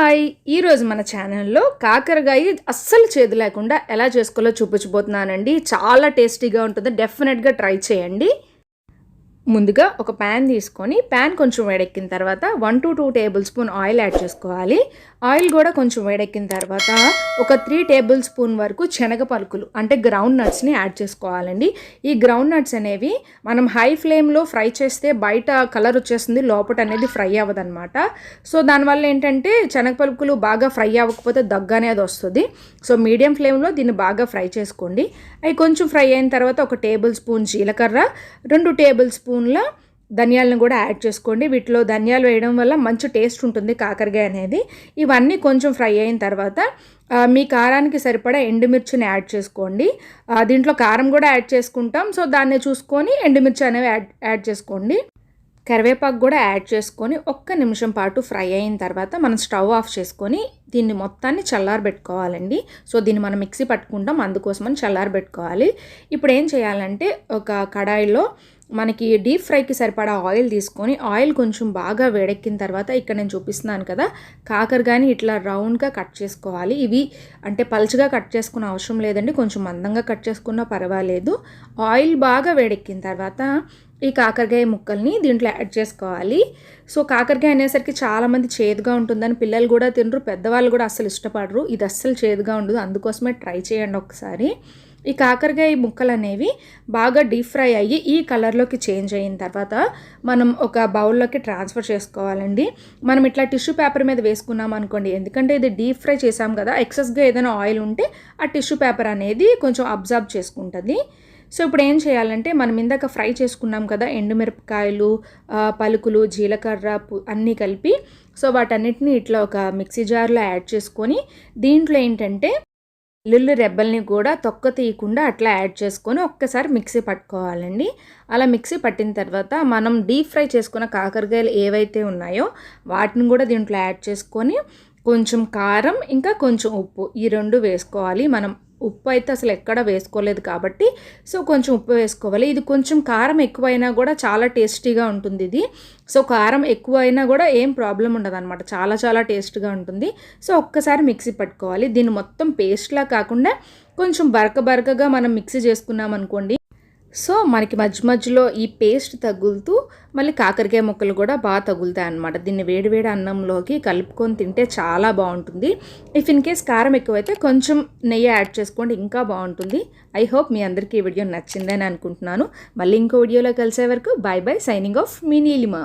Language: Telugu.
హాయ్! ఈరోజు మన ఛానల్లో కాకరకాయ అస్సలు చేదు లేకుండా ఎలా చేసుకోవాలో చూపించబోతున్నానండి. చాలా టేస్టీగా ఉంటుంది. డెఫినెట్‌గా ట్రై చేయండి. ముందుగా ఒక ప్యాన్ తీసుకొని ప్యాన్ కొంచెం వేడెక్కిన తర్వాత 1 to 2 table spoon oil add చేసుకోవాలి. ఆయిల్ కూడా కొంచెం వేడెక్కిన తర్వాత ఒక 3 టేబుల్ స్పూన్ వరకు శనగ పలుకులు అంటే గ్రౌండ్ నట్స్ని యాడ్ చేసుకోవాలండి. ఈ గ్రౌండ్ నట్స్ అనేవి మనం హై ఫ్లేమ్లో ఫ్రై చేస్తే బయట కలర్ వచ్చేస్తుంది, లోపట అనేది ఫ్రై అవ్వదన్నమాట. సో దానివల్ల ఏంటంటే శనగ పలుకులు బాగా ఫ్రై అవ్వకపోతే దగ్గు అనేది వస్తుంది. సో మీడియం ఫ్లేమ్లో దీన్ని బాగా ఫ్రై చేసుకోండి. అవి కొంచెం ఫ్రై అయిన తర్వాత ఒక టేబుల్ స్పూన్ జీలకర్ర, 2 టేబుల్ స్పూన్ల ధనియాలను కూడా యాడ్ చేసుకోండి. వీటిలో ధనియాలు వేయడం వల్ల మంచి టేస్ట్ ఉంటుంది కాకరకాయ అనేది. ఇవన్నీ కొంచెం ఫ్రై అయిన తర్వాత మీ కారానికి సరిపడా ఎండుమిర్చిని యాడ్ చేసుకోండి. దీంట్లో కారం కూడా యాడ్ చేసుకుంటాం, సో దాన్ని చూసుకొని ఎండుమిర్చి అనేవి యాడ్ చేసుకోండి. కరివేపాకు కూడా యాడ్ చేసుకొని ఒక్క నిమిషం పాటు ఫ్రై అయిన తర్వాత మనం స్టవ్ ఆఫ్ చేసుకొని దీన్ని మొత్తాన్ని చల్లారబెట్టుకోవాలండి. సో దీన్ని మనం మిక్సీ పట్టుకుంటాం, అందుకోసమని చల్లారబెట్టుకోవాలి. ఇప్పుడు ఏం చేయాలంటే ఒక కడాయిలో మనకి డీప్ ఫ్రైకి సరిపడా ఆయిల్ తీసుకొని ఆయిల్ కొంచెం బాగా వేడెక్కిన తర్వాత ఇక్కడ నేను చూపిస్తున్నాను కదా, కాకరకాయని ఇట్లా రౌండ్గా కట్ చేసుకోవాలి. ఇవి అంటే పల్చగా కట్ చేసుకునే అవసరం లేదండి, కొంచెం మందంగా కట్ చేసుకున్నా పర్వాలేదు. ఆయిల్ బాగా వేడెక్కిన తర్వాత ఈ కాకరకాయ ముక్కల్ని దీంట్లో యాడ్ చేసుకోవాలి. సో కాకరకాయ అనేసరికి చాలామంది చేదుగా ఉంటుందని పిల్లలు కూడా తినరు, పెద్దవాళ్ళు కూడా అస్సలు ఇష్టపడరు. ఇది అస్సలు చేదుగా ఉండదు, అందుకోసమే ట్రై చేయండి ఒకసారి. ఈ కాకరకాయ ముక్కలు అనేవి బాగా డీప్ ఫ్రై అయ్యి ఈ కలర్లోకి చేంజ్ అయిన తర్వాత మనం ఒక బౌల్లోకి ట్రాన్స్ఫర్ చేసుకోవాలండి. మనం ఇట్లా టిష్యూ పేపర్ మీద వేసుకున్నాం అనుకోండి, ఎందుకంటే ఇది డీప్ ఫ్రై చేసాం కదా, ఎక్సెస్గా ఏదైనా ఆయిల్ ఉంటే ఆ టిష్యూ పేపర్ అనేది కొంచెం అబ్జర్వ్ చేసుకుంటుంది. సో ఇప్పుడు ఏం చేయాలంటే మనం ఇందాక ఫ్రై చేసుకున్నాం కదా ఎండుమిరపకాయలు, పలుకులు, జీలకర్ర అన్నీ కలిపి, సో వాటన్నిటిని ఇట్లా ఒక మిక్సీ జార్లో యాడ్ చేసుకొని దీంట్లో ఏంటంటే వెల్లుల్లి రెబ్బల్ని కూడా తొక్క తీయకుండా అట్లా యాడ్ చేసుకొని ఒక్కసారి మిక్సీ పట్టుకోవాలండి. అలా మిక్సీ పట్టిన తర్వాత మనం డీప్ ఫ్రై చేసుకున్న కాకరకాయలు ఏవైతే ఉన్నాయో వాటిని కూడా దీంట్లో యాడ్ చేసుకొని కొంచెం కారం ఇంకా కొంచెం ఉప్పు ఈ రెండు వేసుకోవాలి. మనం ఉప్పు అయితే అసలు ఎక్కడ వేసుకోలేదు కాబట్టి సో కొంచెం ఉప్పు వేసుకోవాలి. ఇది కొంచెం కారం ఎక్కువైనా కూడా చాలా టేస్టీగా ఉంటుంది ఇది. సో కారం ఎక్కువైనా కూడా ఏం ప్రాబ్లం ఉండదు అనమాట, చాలా చాలా టేస్ట్గా ఉంటుంది. సో ఒక్కసారి మిక్సీ పట్టుకోవాలి. దీన్ని మొత్తం పేస్ట్లా కాకుండా కొంచెం బరకగా మనం మిక్సీ చేసుకున్నాం అనుకోండి, సో మనకి మధ్య మధ్యలో ఈ పేస్ట్ తగులుతూ మళ్ళీ కాకరకాయ ముక్కలు కూడా బాగా తగులుతాయి అన్నమాట. దీన్ని వేడివేడి అన్నంలోకి కలుపుకొని తింటే చాలా బాగుంటుంది. ఇఫ్ ఇన్ కేస్ కారం ఎక్కువైతే కొంచెం నెయ్యి యాడ్ చేసుకోండి, ఇంకా బాగుంటుంది. ఐ హోప్ మీ అందరికీ ఈ వీడియో నచ్చిందని అనుకుంటున్నాను. మళ్ళీ ఇంకో వీడియోలో కలిసే వరకు బాయ్ బాయ్, సైనింగ్ ఆఫ్ మీ నీలిమ.